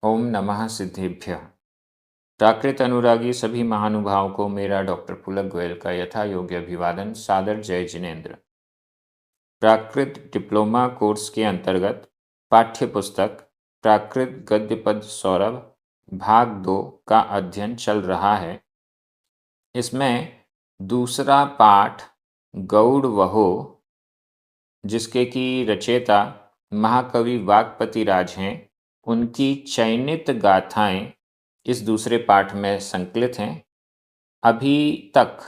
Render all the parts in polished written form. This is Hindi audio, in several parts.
ओम नमः सिद्धेभ्यः। प्राकृत अनुरागी सभी महानुभावों को मेरा डॉक्टर पुलक गोयल का यथा योग्य अभिवादन, सादर जय जिनेन्द्र। प्राकृत डिप्लोमा कोर्स के अंतर्गत पाठ्य पुस्तक प्राकृत गद्य पद सौरभ भाग 2 का अध्ययन चल रहा है। इसमें दूसरा पाठ गौड़ वहो, जिसके की रचयिता महाकवि वागपति राज हैं, उनकी चयनित गाथाएं इस दूसरे पाठ में संकलित हैं। अभी तक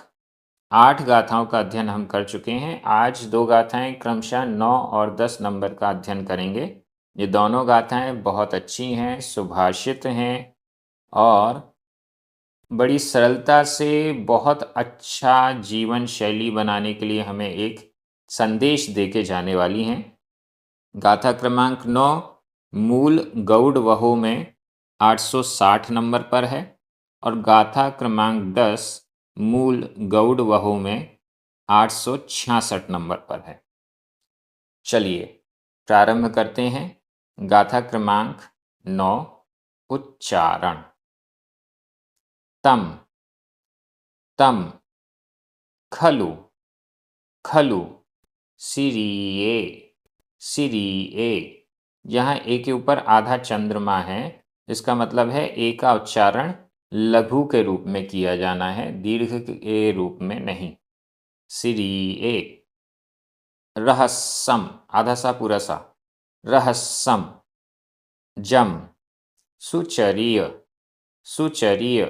8 गाथाओं का अध्ययन हम कर चुके हैं। आज 2 गाथाएं क्रमशः 9 और 10 नंबर का अध्ययन करेंगे। ये दोनों गाथाएं बहुत अच्छी हैं, सुभाषित हैं और बड़ी सरलता से बहुत अच्छा जीवन शैली बनाने के लिए हमें एक संदेश देके जाने वाली हैं। गाथा क्रमांक 9 मूल गौड़ वहो में 860 नंबर पर है और गाथा क्रमांक 10 मूल गौड़ वहो में 866 नंबर पर है। चलिए प्रारंभ करते हैं। गाथा क्रमांक 9 उच्चारण। तम तम खलु खलु सिरिये सिरिये। यहाँ ए के ऊपर आधा चंद्रमा है, इसका मतलब है ए का उच्चारण लघु के रूप में किया जाना है, दीर्घ के रूप में नहीं। सिरिये। रहस्यम आधा सा पूरा सा, रहस्यम। जम सुचरिय सुचरिय।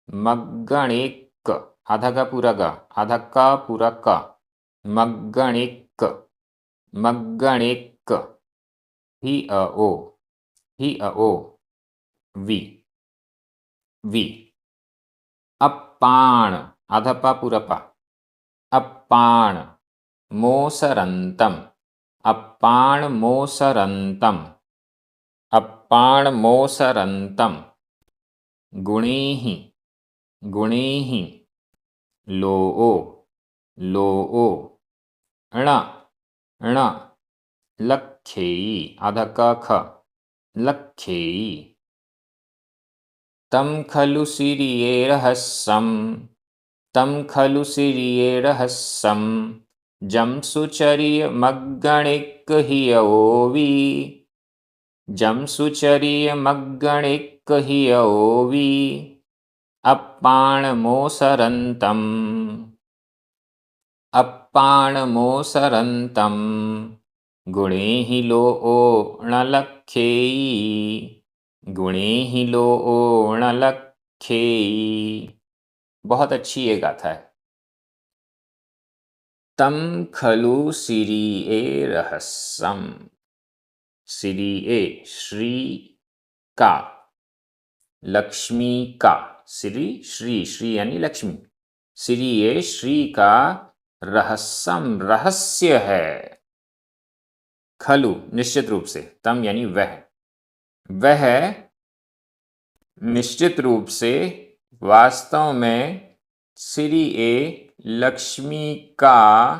मग्गणिक आधा का पूरा गा, आधा का पूरा का। मग्गणिक मग्गणिक। ही अ ओ ही अ ओ। We we. अप्पाण आधा पा पूरा पा। अप्पाण मोसरंतम अप्पाण मोसरंतम अप्पाण मोसरंतम। गुणेहि गुणेहि। लोओ लोओ। ण ण लख्खेयी आधा क ख लख्खेयी। तं खलु सिरिये रहस्यं तं खलु सिरिये रहस्यं जं सुचरिय मग्गणिक हियओवी जं सुचरिय मग्गणिक हियओवी। अप्पाण मोसरंतम अप्पाण मोसरंतम। गुणेहि लोओ णलख्खेयी गुणेहि लोओ णलख्खेयी। बहुत अच्छी ये गाथा है। तम खलु सिरिये रहस्यम। सिरिये श्री का, लक्ष्मी का। श्री श्री श्री यानी लक्ष्मी। सिरिये श्री का रहस्यम रहस्य है। खलु निश्चित रूप से, तम यानी वह निश्चित रूप से, वास्तव में सिरिये लक्ष्मी का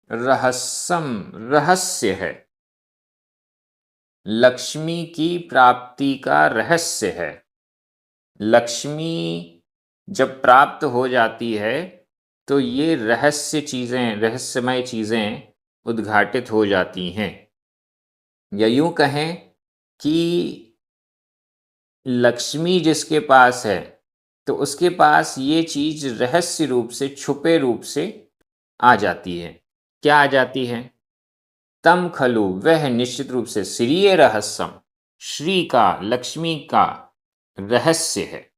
रहस्यम रहस्य है, लक्ष्मी की प्राप्ति का रहस्य है। लक्ष्मी जब प्राप्त हो जाती है तो ये रहस्यमय चीज़ें उद्घाटित हो जाती हैं। या यूं कहें कि लक्ष्मी जिसके पास है तो उसके पास ये चीज रहस्य रूप से, छुपे रूप से आ जाती है। क्या आ जाती है? तम खलु वह निश्चित रूप से, सिरिये रहस्यम श्री का, लक्ष्मी का रहस्य है।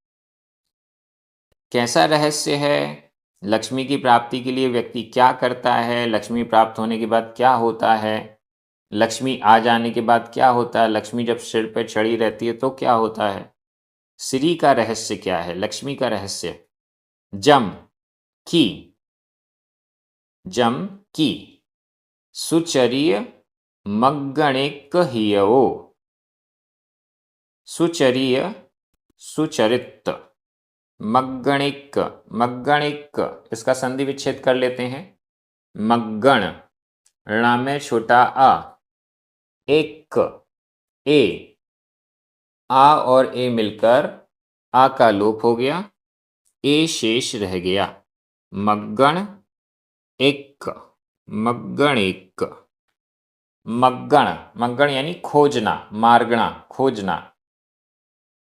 कैसा रहस्य है? लक्ष्मी की प्राप्ति के लिए व्यक्ति क्या करता है, लक्ष्मी प्राप्त होने के बाद क्या होता है, लक्ष्मी आ जाने के बाद क्या होता है, लक्ष्मी जब सिर पर चढ़ी रहती है तो क्या होता है। श्री का रहस्य क्या है, लक्ष्मी का रहस्य? जम की जम की सुचरिय मग्गणिक हियओ। सुचरिय सुचरित। मग्गणिक मग्गणिक इसका संधि विच्छेद कर लेते हैं। मग्गण ण में छोटा अ, एक ए आ और ए मिलकर आ का लोप हो गया, ए शेष रह गया। मग्गण एक, मग्गण एक। मग्गण, मग्गण यानी खोजना, मार्गणा, खोजना।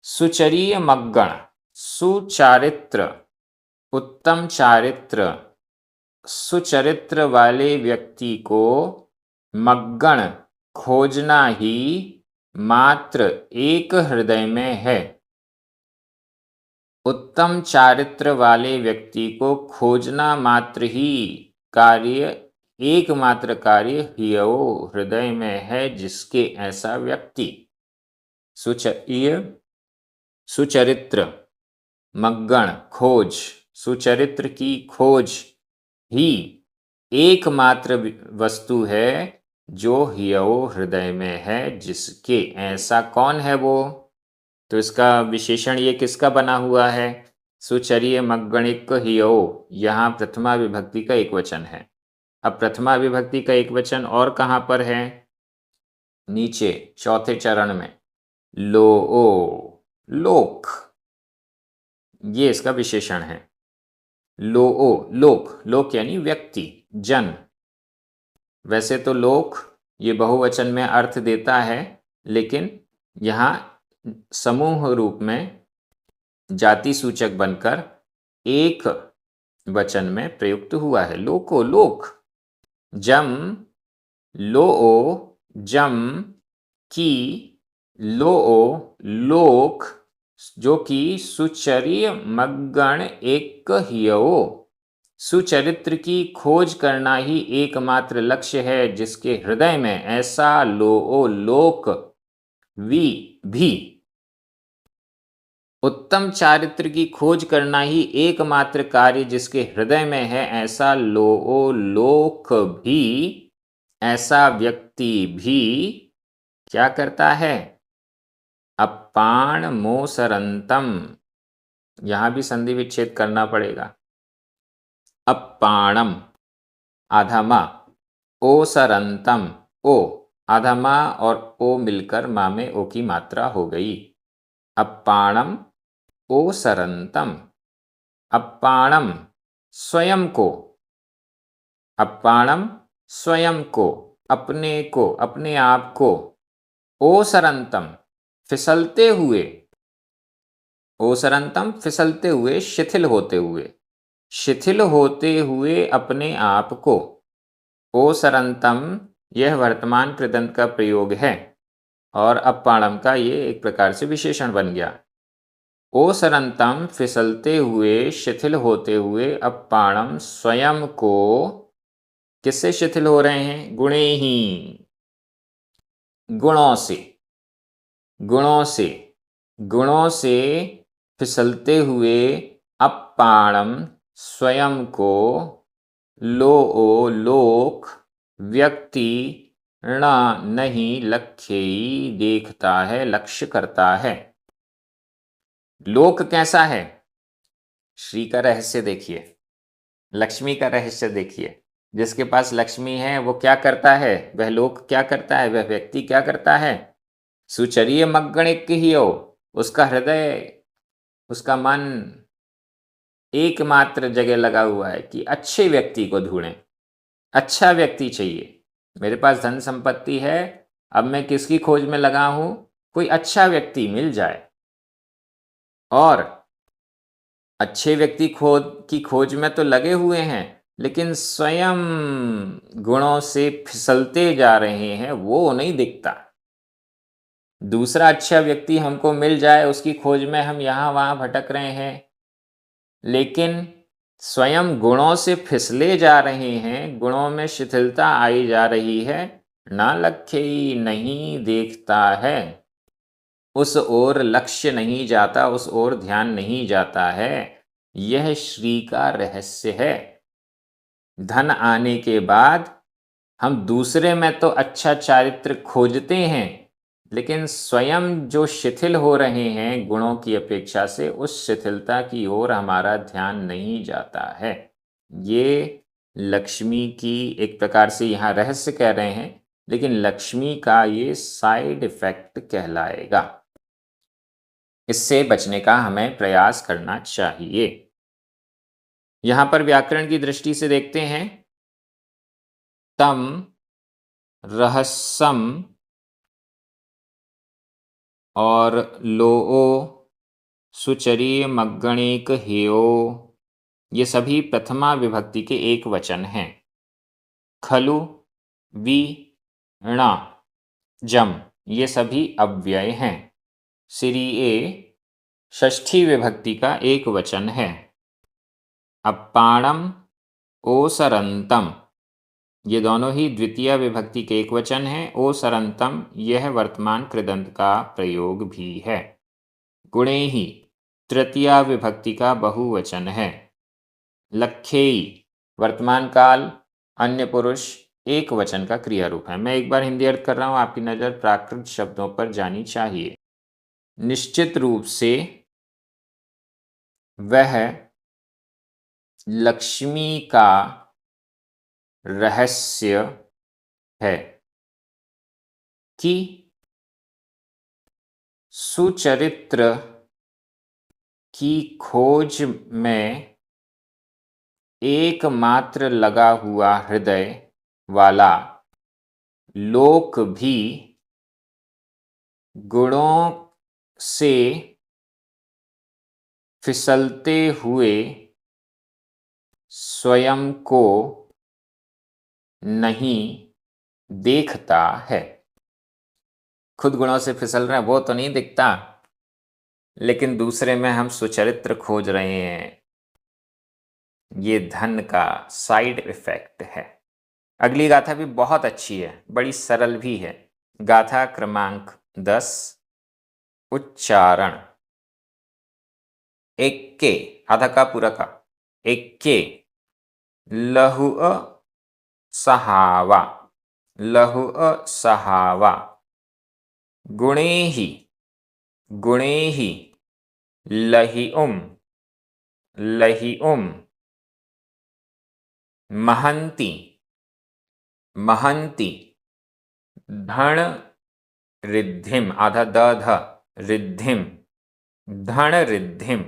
सुचरिय मग्गण, सुचारित्र, उत्तम चारित्र, सुचरित्र वाले व्यक्ति को मग्गण खोजना ही मात्र एक हृदय में है। उत्तम चारित्र वाले व्यक्ति को खोजना मात्र ही कार्य, एकमात्र कार्य हियो हृदय में है जिसके ऐसा व्यक्ति। सुचरित्र, मग्गण खोज, सुचरित्र की खोज ही एकमात्र वस्तु है जो हियो हृदय में है जिसके ऐसा। कौन है वो? तो इसका विशेषण ये किसका बना हुआ है? सुचरिय मग्गणिक हियो, यहाँ प्रथमा विभक्ति का एक वचन है। अब प्रथमा विभक्ति का एक वचन और कहाँ पर है? नीचे चौथे चरण में, लो ओ, लोक, ये इसका विशेषण है। लो ओ, लोक, लोक यानी व्यक्ति, जन। वैसे तो लोक ये बहुवचन में अर्थ देता है, लेकिन यहाँ समूह रूप में जाति सूचक बनकर एक वचन में प्रयुक्त हुआ है। लोको, लोक। जम, लो ओ, जम की, लो ओ, लोक, जो कि सुचरिय मग्गण एक हियो, सुचरित्र की खोज करना ही एकमात्र लक्ष्य है जिसके हृदय में ऐसा लो ओ, लोक भी। उत्तम चारित्र की खोज करना ही एकमात्र कार्य जिसके हृदय में है ऐसा लो ओ, लोक भी, ऐसा व्यक्ति भी क्या करता है? अपाण मोसरंतम, यहां भी संधि विच्छेद करना पड़ेगा। अपाणम आधामा, ओसरंतम ओ, आधामा और ओ मिलकर मा में ओ की मात्रा हो गई। अपाणम ओसरंतम, अपाणम स्वयं को, अपाणम स्वयं को, अपने को, अपने आप को, ओसरंतम फिसलते हुए, ओसरंतम फिसलते हुए, शिथिल होते हुए, शिथिल होते हुए अपने आप को। ओसरंतम यह वर्तमान कृदंत का प्रयोग है और अपाणम का ये एक प्रकार से विशेषण बन गया। ओसरंतम फिसलते हुए, शिथिल होते हुए, अपाणम स्वयं को, किससे शिथिल हो रहे हैं? गुणे ही, गुणों से, गुणों से, गुणों से फिसलते हुए अपाणम स्वयं को, लो ओ, लोक व्यक्ति, ण नहीं, लक्ष्यी देखता है, लक्ष्य करता है। लोक कैसा है? श्री का रहस्य देखिए, लक्ष्मी का रहस्य देखिए। जिसके पास लक्ष्मी है वो क्या करता है? वह लोक क्या करता है? वह व्यक्ति क्या करता है? सुचरिय मग्गणिक ही हो, उसका हृदय, उसका मन एकमात्र जगह लगा हुआ है कि अच्छे व्यक्ति को ढूंढें, अच्छा व्यक्ति चाहिए। मेरे पास धन संपत्ति है, अब मैं किसकी खोज में लगा हूं? कोई अच्छा व्यक्ति मिल जाए। और अच्छे व्यक्ति की खोज में तो लगे हुए हैं, लेकिन स्वयं गुणों से फिसलते जा रहे हैं, वो नहीं दिखता। दूसरा अच्छा व्यक्ति हमको मिल जाए, उसकी खोज में हम यहाँ वहाँ भटक रहे हैं, लेकिन स्वयं गुणों से फिसले जा रहे हैं, गुणों में शिथिलता आई जा रही है, ना लक्ष्य नहीं देखता है, उस ओर लक्ष्य नहीं जाता, उस ओर ध्यान नहीं जाता है। यह श्री का रहस्य है। धन आने के बाद हम दूसरे में तो अच्छा चारित्र खोजते हैं, लेकिन स्वयं जो शिथिल हो रहे हैं गुणों की अपेक्षा से, उस शिथिलता की ओर हमारा ध्यान नहीं जाता है। ये लक्ष्मी की एक प्रकार से यहाँ रहस्य कह रहे हैं, लेकिन लक्ष्मी का ये साइड इफेक्ट कहलाएगा। इससे बचने का हमें प्रयास करना चाहिए। यहां पर व्याकरण की दृष्टि से देखते हैं, तम रहस्यम और लोओ सुचरी मग्गणिक हेयो, ये सभी प्रथमा विभक्ति के एक वचन हैं। खलु वी णा जम, ये सभी अव्यय हैं। सिरिए षष्ठी विभक्ति का एक वचन है। अप्पाणम ओसरंतम, ये दोनों ही द्वितीय विभक्ति के एक वचन हैं। ओसरंतम यह वर्तमान कृदंत का प्रयोग भी है। गुणे ही तृतीया विभक्ति का बहुवचन है। लखेई वर्तमान काल अन्य पुरुष एक वचन का क्रिया रूप है। मैं एक बार हिंदी अर्थ कर रहा हूं, आपकी नज़र प्राकृत शब्दों पर जानी चाहिए। निश्चित रूप से वह लक्ष्मी का रहस्य है कि सुचरित्र की खोज में एकमात्र लगा हुआ हृदय वाला लोक भी गुणों से फिसलते हुए स्वयं को नहीं देखता है। खुद गुणों से फिसल रहे हैं वो तो नहीं दिखता, लेकिन दूसरे में हम सुचरित्र खोज रहे हैं, ये धन का साइड इफेक्ट है। अगली गाथा भी बहुत अच्छी है, बड़ी सरल भी है। गाथा क्रमांक 10, उच्चारण। एक्के आधा का पूरा का, एक्के लहुअ सहावा, लहुअ सहावा। गुणेहि, गुणेहि लहिउम, लहिउम। महन्ति, महन्ति धन रिद्धिम आधा ध रिद्धिम, धन रिद्धिम।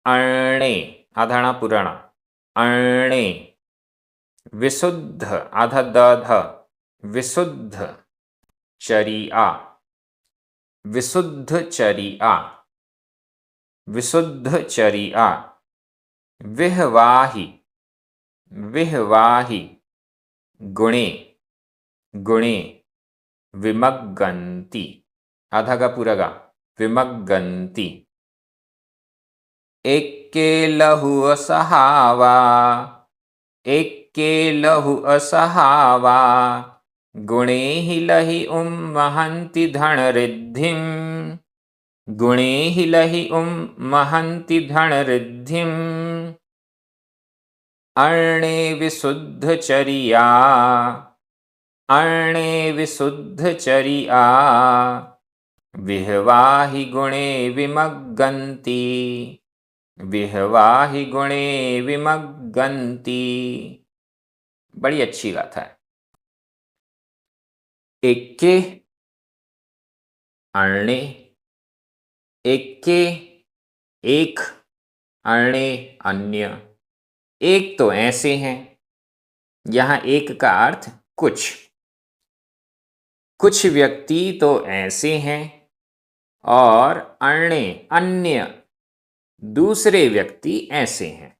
अर्णे आधा पुराण, अर्णे। विशुद्ध आधा ध विशुद्ध चरिया, विशुद्ध चरिया, विशुद्ध चरिया। विहवाहि, विहवाहि गुणे, गुणे। विमग्गन्ति आधा का पूरा का, विमग्गन्ति। एक्के लहु असहावा, एक्के लहु असहावा। गुणे हि लहि महन्ति धन रिद्धिम, गुणे हि लहि महन्ति धन रिद्धिम। अर्णे विशुद्ध चरिया, अर्णे विशुद्ध चरिया। विहवाहि गुणे विमग्गन्ति, विहवाहि गुणे विमग्गन्ति। बड़ी अच्छी गाथा है। एक्के अर्णे, एक्के एक, अर्णे अन्य। एक तो ऐसे हैं, यहां एक का अर्थ कुछ, कुछ व्यक्ति तो ऐसे हैं, और अर्णे अन्य दूसरे व्यक्ति ऐसे हैं।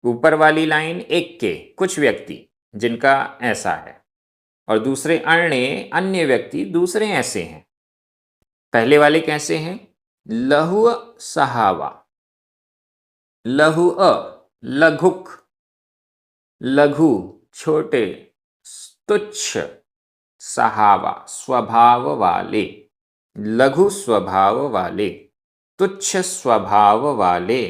ऊपर वाली लाइन एक के कुछ व्यक्ति जिनका ऐसा है, और दूसरे अर्णे अन्य व्यक्ति दूसरे ऐसे हैं। पहले वाले कैसे हैं? लहुअ सहावा, लहुअ लघुक, लघु छोटे, तुच्छ, सहावा स्वभाव वाले, लघु स्वभाव वाले, तुच्छ स्वभाव वाले,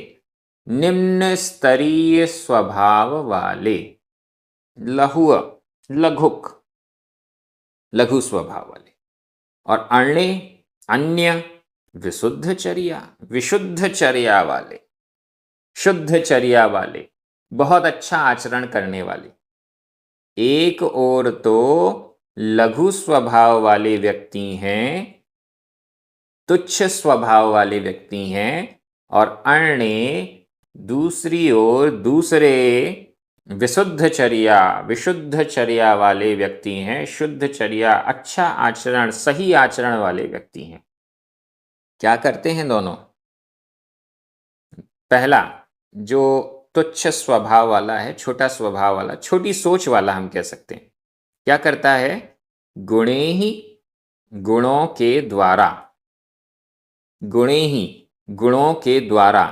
निम्न स्तरीय स्वभाव वाले। लहुअ लघुक, लघु स्वभाव वाले, और अर्णे अन्य, विशुद्ध चर्या, विशुद्ध चर्या वाले, शुद्ध चर्या वाले, बहुत अच्छा आचरण करने वाले। एक ओर तो लघु स्वभाव वाले व्यक्ति हैं, तुच्छ स्वभाव वाले व्यक्ति हैं, और अण्णे दूसरी ओर दूसरे विशुद्ध चर्या वाले व्यक्ति हैं, शुद्ध चर्या, अच्छा आचरण, सही आचरण वाले व्यक्ति हैं। क्या करते हैं दोनों? पहला जो तुच्छ स्वभाव वाला है, छोटा स्वभाव वाला, छोटी सोच वाला हम कह सकते हैं, क्या करता है? गुणे ही गुणों के द्वारा, गुणे ही गुणों के द्वारा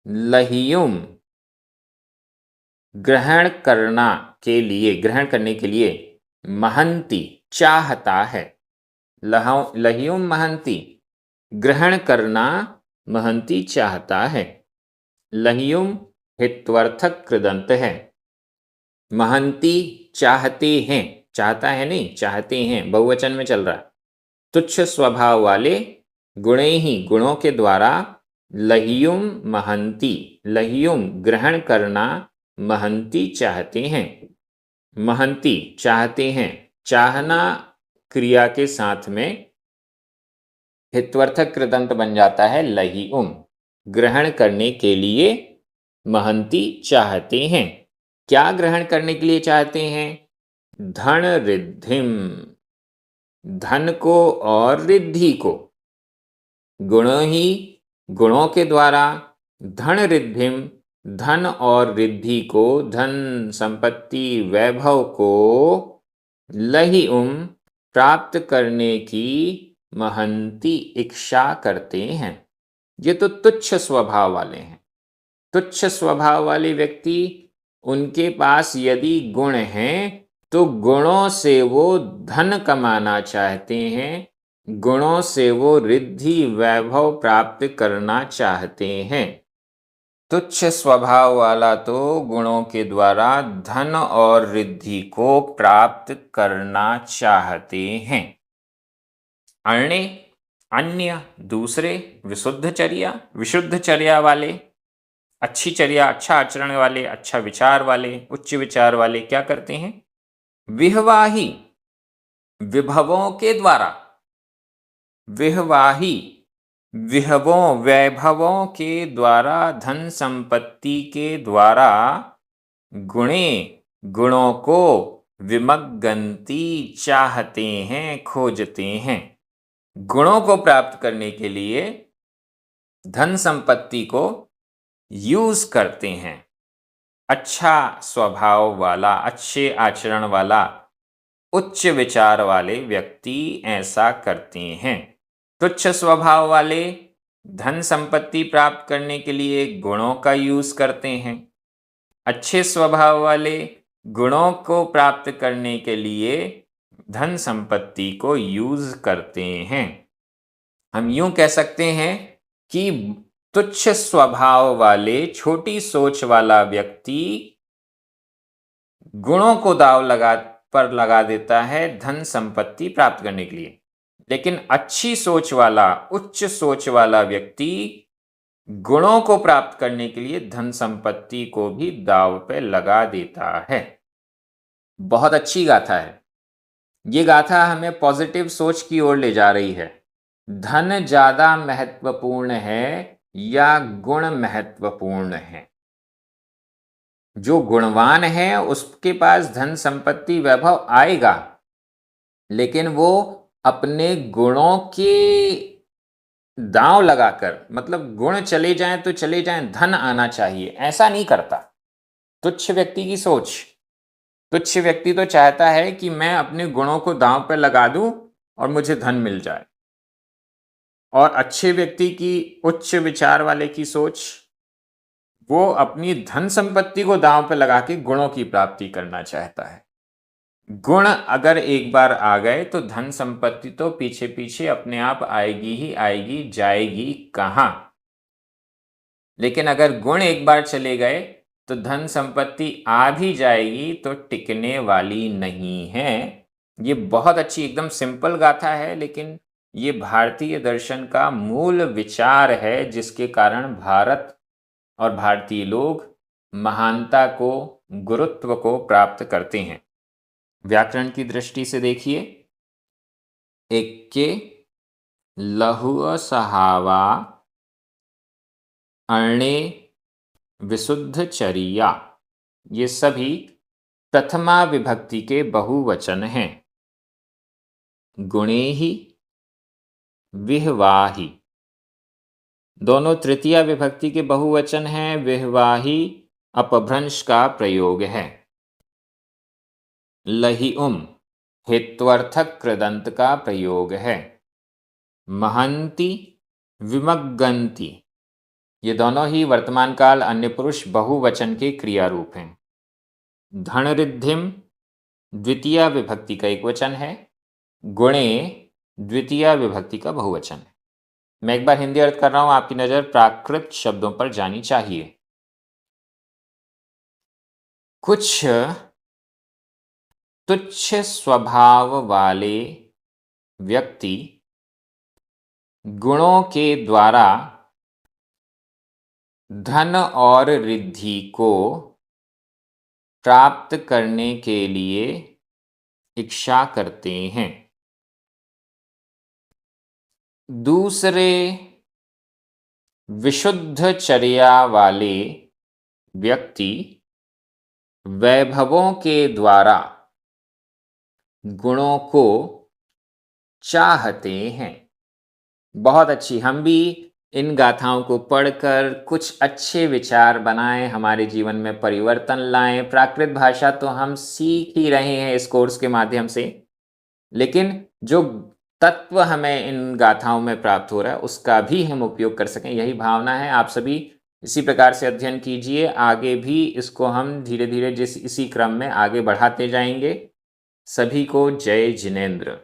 लहियुम ग्रहण करने के लिए महंती चाहता है। लहियुम महंती, ग्रहण करना महंती चाहता है। लहियुम हित्वर्थक कृदंत है। महंती चाहते हैं, चाहता है नहीं, चाहते हैं, बहुवचन में चल रहा है। तुच्छ स्वभाव वाले गुणे ही गुणों के द्वारा लहियुम महंती, लहियुम ग्रहण करना महंती चाहते हैं। महंती चाहते हैं, चाहना क्रिया के साथ में हित्वर्थक कृदंत बन जाता है लहियुम, ग्रहण करने के लिए महंती चाहते हैं। क्या ग्रहण करने के लिए चाहते हैं? धन रिद्धिम, धन को और रिद्धि को। गुणों ही गुणों के द्वारा धन रिद्धिम, धन और रिद्धि को, धन संपत्ति वैभव को लहिउम प्राप्त करने की महंती इच्छा करते हैं। ये तो तुच्छ स्वभाव वाले हैं। तुच्छ स्वभाव वाले व्यक्ति, उनके पास यदि गुण हैं तो गुणों से वो धन कमाना चाहते हैं, गुणों से वो रिद्धि वैभव प्राप्त करना चाहते हैं। तुच्छ स्वभाव वाला तो गुणों के द्वारा धन और रिद्धि को प्राप्त करना चाहते हैं। अण्णे अन्य, दूसरे, विशुद्ध चर्या वाले, अच्छी चर्या, अच्छा आचरण वाले, अच्छा विचार वाले, उच्च विचार वाले क्या करते हैं? विहवाही, विभवों के द्वारा, विहवाही विभवों वैभवों के द्वारा, धन संपत्ति के द्वारा गुणे गुणों को विमग्गन्ति चाहते हैं, खोजते हैं। गुणों को प्राप्त करने के लिए धन संपत्ति को यूज करते हैं। अच्छा स्वभाव वाला, अच्छे आचरण वाला, उच्च विचार वाले व्यक्ति ऐसा करते हैं। तुच्छ स्वभाव वाले धन संपत्ति प्राप्त करने के लिए गुणों का यूज करते हैं। अच्छे स्वभाव वाले गुणों को प्राप्त करने के लिए धन संपत्ति को यूज करते हैं। हम यूं कह सकते हैं कि तुच्छ स्वभाव वाले, छोटी सोच वाला व्यक्ति गुणों को दाव लगा देता है धन संपत्ति प्राप्त करने के लिए, लेकिन अच्छी सोच वाला, उच्च सोच वाला व्यक्ति गुणों को प्राप्त करने के लिए धन संपत्ति को भी दाव पे लगा देता है। बहुत अच्छी गाथा है ये। गाथा हमें पॉजिटिव सोच की ओर ले जा रही है। धन ज्यादा महत्वपूर्ण है या गुण महत्वपूर्ण है? जो गुणवान है उसके पास धन संपत्ति वैभव आएगा, लेकिन वो अपने गुणों के दांव लगाकर, मतलब गुण चले जाएं तो चले जाएं, धन आना चाहिए, ऐसा नहीं करता। तुच्छ व्यक्ति की सोच, तुच्छ व्यक्ति तो चाहता है कि मैं अपने गुणों को दांव पर लगा दूं और मुझे धन मिल जाए। और अच्छे व्यक्ति की, उच्च विचार वाले की सोच, वो अपनी धन संपत्ति को दांव पर लगा के गुणों की प्राप्ति करना चाहता है। गुण अगर एक बार आ गए तो धन संपत्ति तो पीछे पीछे अपने आप आएगी ही आएगी, जाएगी कहां? लेकिन अगर गुण एक बार चले गए तो धन संपत्ति आ भी जाएगी तो टिकने वाली नहीं है। ये बहुत अच्छी, एकदम सिंपल गाथा है, लेकिन ये भारतीय दर्शन का मूल विचार है, जिसके कारण भारत और भारतीय लोग महानता को, गुरुत्व को प्राप्त करते हैं। व्याकरण की दृष्टि से देखिए, एक के लहुअ सहावा अणे विशुद्ध चरिया, ये सभी प्रथमा विभक्ति के बहुवचन हैं। गुणेहि, विह्वाहि, दोनों तृतीया विभक्ति के बहुवचन हैं। विह्वाहि अपभ्रंश का प्रयोग है। लहिउम हेत्वर्थक कृदंत का प्रयोग है। महंति, विमग्गन्ति, ये दोनों ही वर्तमान काल अन्य पुरुष बहुवचन के क्रिया रूप हैं। धनरिद्धिम द्वितीया विभक्ति का एक वचन है। गुणे द्वितीया विभक्ति का बहुवचन है। मैं एक बार हिंदी अर्थ कर रहा हूं, आपकी नजर प्राकृत शब्दों पर जानी चाहिए। कुछ तुच्छ स्वभाव वाले व्यक्ति गुणों के द्वारा धन और रिद्धि को प्राप्त करने के लिए इच्छा करते हैं। दूसरे विशुद्ध चर्या वाले व्यक्ति वैभवों के द्वारा गुणों को चाहते हैं। बहुत अच्छी। हम भी इन गाथाओं को पढ़कर कुछ अच्छे विचार बनाएं, हमारे जीवन में परिवर्तन लाएं। प्राकृत भाषा तो हम सीख ही रहे हैं इस कोर्स के माध्यम से, लेकिन जो तत्व हमें इन गाथाओं में प्राप्त हो रहा है उसका भी हम उपयोग कर सकें, यही भावना है। आप सभी इसी प्रकार से अध्ययन कीजिए। आगे भी इसको हम धीरे धीरे इसी क्रम में आगे बढ़ाते जाएंगे। सभी को जय जिनेंद्र।